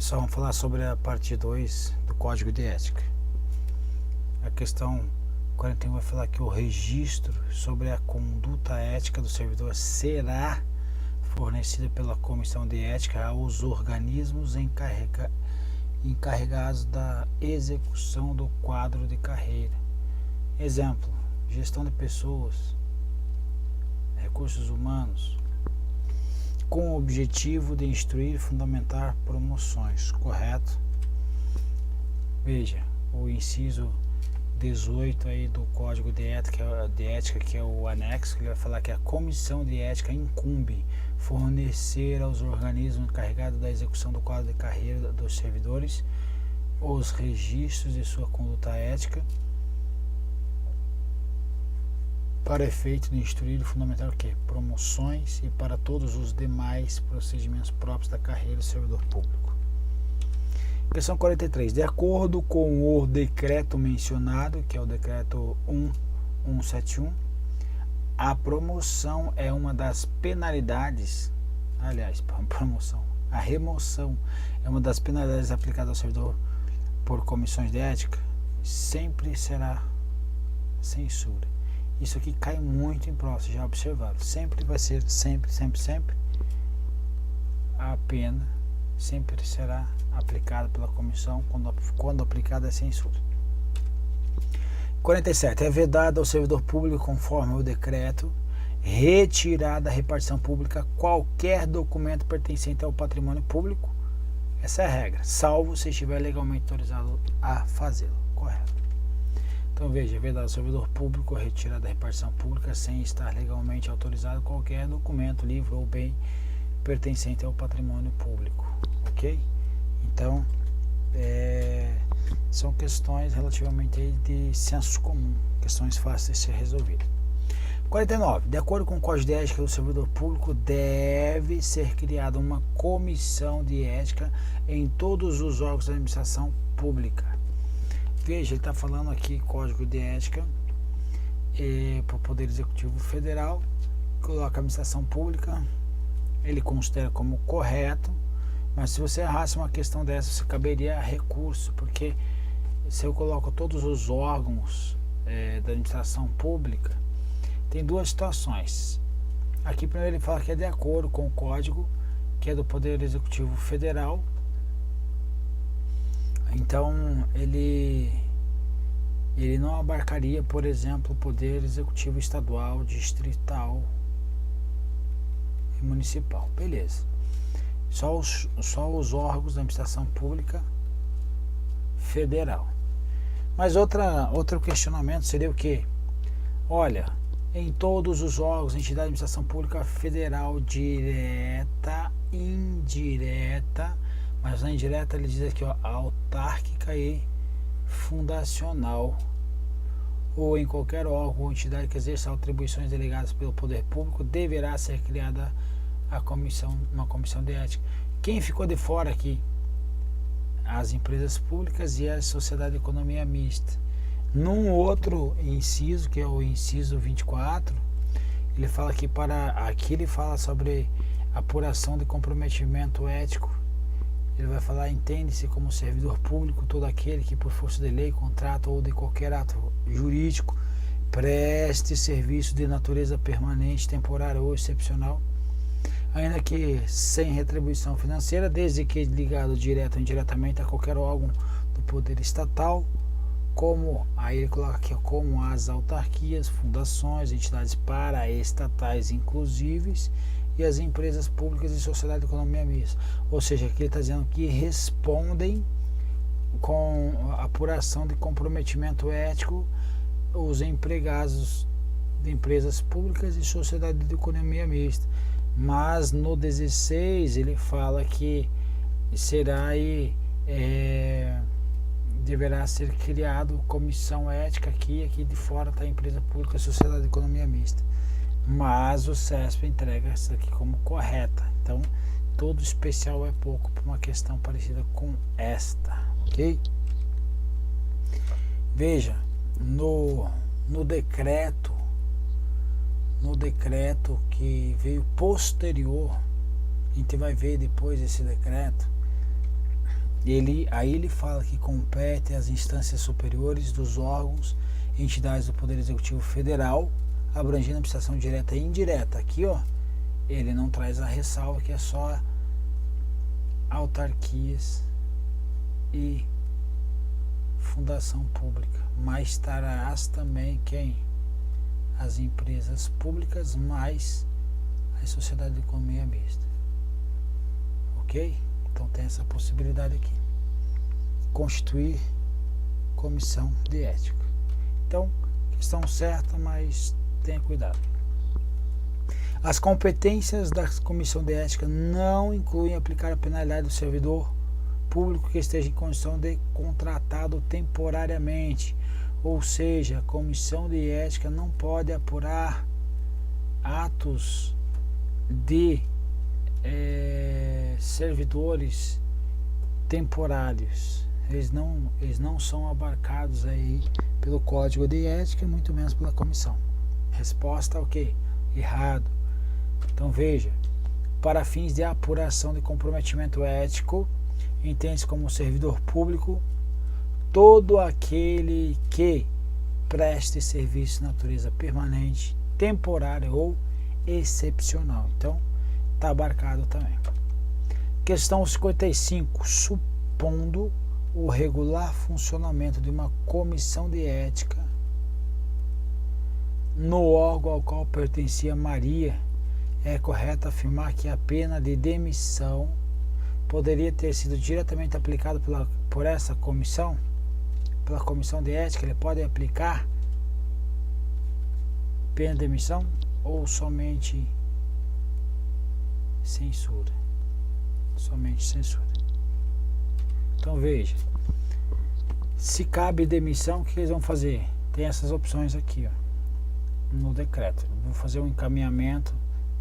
Pessoal, vamos falar sobre a parte 2 do Código de Ética. A questão 41 vai falar que o registro sobre a conduta ética do servidor será fornecido pela Comissão de Ética aos organismos encarregados da execução do quadro de carreira. Exemplo: gestão de pessoas, recursos humanos, com o objetivo de instruir e fundamentar promoções, correto? Veja, o inciso 18 aí do Código de Ética, que é o anexo, que ele vai falar que a Comissão de Ética incumbe fornecer aos organismos encarregados da execução do quadro de carreira dos servidores os registros de sua conduta ética para efeito de instruir e fundamentar o quê? Promoções e para todos os demais procedimentos próprios da carreira do servidor público. Questão 43. De acordo com o decreto mencionado, que é o decreto 1171, a promoção é uma das penalidades, a remoção é uma das penalidades aplicadas ao servidor por comissões de ética, sempre será censura. Isso aqui cai muito em prova, vocês já observaram. Sempre vai ser, sempre, a pena sempre será aplicada pela comissão, quando aplicada é censura. 47. É vedado ao servidor público, conforme o decreto, retirar da repartição pública qualquer documento pertencente ao patrimônio público. Essa é a regra, salvo se estiver legalmente autorizado a fazê-lo. Correto. Então veja, é vedado ao servidor público retirar da repartição pública, sem estar legalmente autorizado, qualquer documento, livro ou bem pertencente ao patrimônio público. Ok? Então, são questões relativamente aí de senso comum, questões fáceis de ser resolvidas. 49. De acordo com o Código de Ética do servidor público, deve ser criada uma comissão de ética em todos os órgãos da administração pública. Veja, ele está falando aqui Código de Ética para o Poder Executivo Federal, coloca a administração pública, ele considera como correto, mas se você errasse uma questão dessa, você caberia recurso, porque se eu coloco todos os órgãos da administração pública, tem duas situações. Aqui primeiro ele fala que é de acordo com o Código, que é do Poder Executivo Federal. Então ele não abarcaria, por exemplo, o Poder Executivo Estadual, Distrital e Municipal. Beleza. Só os órgãos da administração pública federal. Mas outro questionamento seria o quê? Olha, em todos os órgãos, entidade de administração pública federal, direta, indireta, mas na indireta ele diz aqui, ó, autárquica e fundacional, ou em qualquer órgão ou entidade que exerça atribuições delegadas pelo poder público, deverá ser criada uma comissão de ética. Quem ficou de fora aqui? As empresas públicas e a sociedade de economia mista. Num outro inciso, que é o inciso 24, ele fala que aqui ele fala sobre apuração de comprometimento ético. Ele vai falar: entende-se como servidor público todo aquele que, por força de lei, contrato ou de qualquer ato jurídico, preste serviço de natureza permanente, temporária ou excepcional, ainda que sem retribuição financeira, desde que ligado direto ou indiretamente a qualquer órgão do poder estatal, como, aí ele coloca aqui, como as autarquias, fundações, entidades paraestatais inclusives, e as empresas públicas e sociedade de economia mista. Ou seja, aqui ele está dizendo que respondem com a apuração de comprometimento ético os empregados de empresas públicas e sociedade de economia mista. Mas no 16 ele fala que será aí deverá ser criado comissão ética aqui de fora está a empresa pública e sociedade de economia mista. Mas o CESP entrega isso aqui como correta. Então, todo especial é pouco para uma questão parecida com esta, ok? Veja, no decreto que veio posterior, a gente vai ver depois esse decreto, Aí ele fala que compete às instâncias superiores dos órgãos e entidades do Poder Executivo Federal, abrangendo a administração direta e indireta. Aqui, ó, ele não traz a ressalva que é só autarquias e fundação pública, mas trarás também quem? As empresas públicas mais a sociedade de economia mista. Ok? Então tem essa possibilidade aqui. Constituir comissão de ética. Então, questão certa, mas tenha cuidado. As competências da comissão de ética não incluem aplicar a penalidade do servidor público que esteja em condição de contratado temporariamente. Ou seja, a comissão de ética não pode apurar atos de servidores temporários. Eles não são abarcados aí pelo Código de Ética, muito menos pela comissão. Resposta ok, errado. Então veja, para fins de apuração de comprometimento ético, entende-se como servidor público todo aquele que preste serviço de natureza permanente, temporária ou excepcional. Então, está abarcado também. Questão 55. Supondo o regular funcionamento de uma comissão de ética no órgão ao qual pertencia Maria, é correto afirmar que a pena de demissão poderia ter sido diretamente aplicada por essa comissão? Pela comissão de ética, ele pode aplicar pena de demissão ou somente censura? Somente censura. Então veja, se cabe demissão, o que eles vão fazer? Tem essas opções aqui, ó, no decreto. Vou fazer um encaminhamento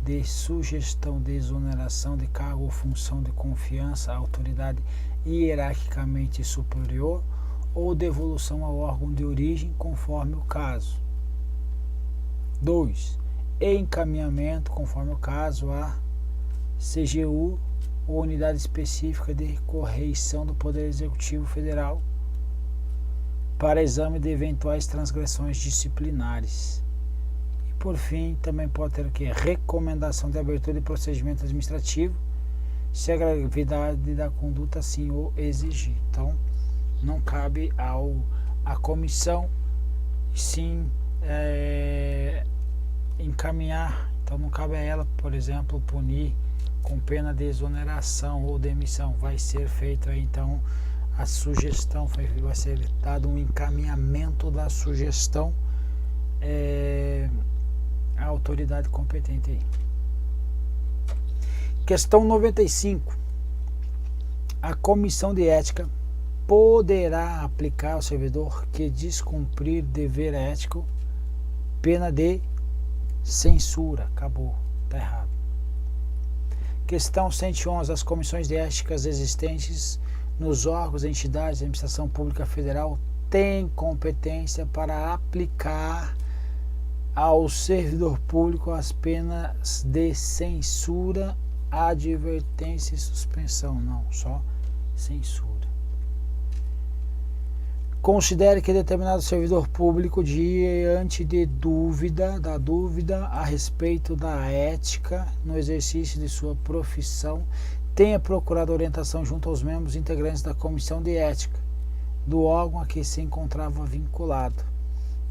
de sugestão de exoneração de cargo ou função de confiança à autoridade hierarquicamente superior ou devolução ao órgão de origem, conforme o caso. 2. Encaminhamento, conforme o caso, a CGU ou unidade específica de correição do Poder Executivo Federal para exame de eventuais transgressões disciplinares. E por fim, também pode ter o que? Recomendação de abertura de procedimento administrativo, se a gravidade da conduta assim o exigir. Então, não cabe à comissão, sim encaminhar. Então, não cabe a ela, por exemplo, punir com pena de exoneração ou demissão. Vai ser feito aí, então, a sugestão, vai ser dado um encaminhamento da sugestão à autoridade competente aí. Questão 95. A comissão de ética poderá aplicar ao servidor que descumprir dever ético pena de censura. Acabou, está errado. Questão 111. As comissões de éticas existentes nos órgãos e entidades da administração pública federal têm competência para aplicar ao servidor público as penas de censura, advertência e suspensão. Não, só censura. Considere que determinado servidor público, diante de dúvida a respeito da ética no exercício de sua profissão, tenha procurado orientação junto aos membros integrantes da comissão de ética do órgão a que se encontrava vinculado.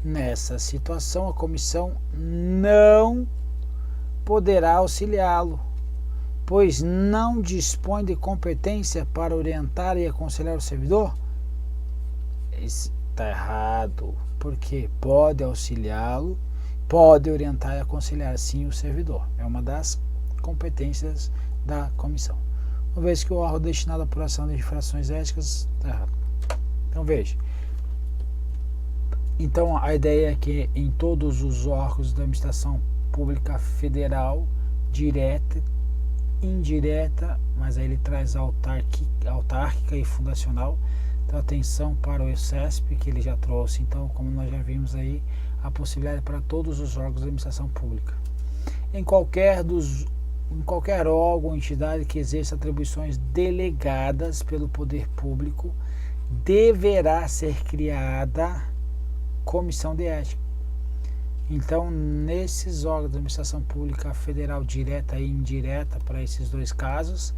Nessa situação, a comissão não poderá auxiliá-lo, pois não dispõe de competência para orientar e aconselhar o servidor. Está errado, porque pode auxiliá-lo, pode orientar e aconselhar sim o servidor. É uma das competências da comissão. Uma vez que o órgão destinado à apuração de infrações éticas está errado. Então veja. Então a ideia é que em todos os órgãos da administração pública federal, direta, indireta, mas aí ele traz autárquica e fundacional. Então, atenção para o ECESP, que ele já trouxe. Então, como nós já vimos aí, a possibilidade para todos os órgãos da administração pública. Em qualquer dos em qualquer órgão ou entidade que exerça atribuições delegadas pelo poder público, deverá ser criada comissão de ética. Então, nesses órgãos da administração pública federal direta e indireta, para esses dois casos,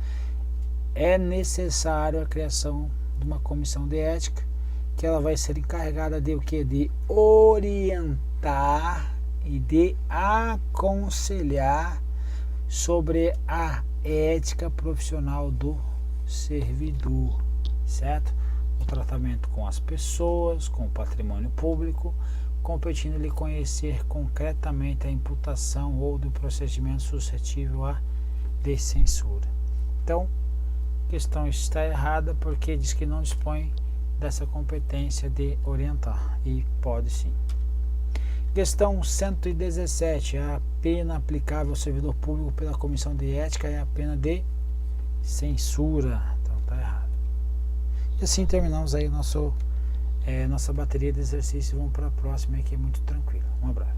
é necessário a criação de uma comissão de ética, que ela vai ser encarregada de o quê? De orientar e de aconselhar sobre a ética profissional do servidor, certo? O tratamento com as pessoas, com o patrimônio público, competindo-lhe conhecer concretamente a imputação ou do procedimento suscetível a de censura. Então, a questão está errada porque diz que não dispõe dessa competência de orientar, e pode sim. Questão 117. A pena aplicável ao servidor público pela comissão de ética é a pena de censura. Então está errado. E assim terminamos aí nossa bateria de exercícios. Vamos para a próxima, que é muito tranquila. Um abraço.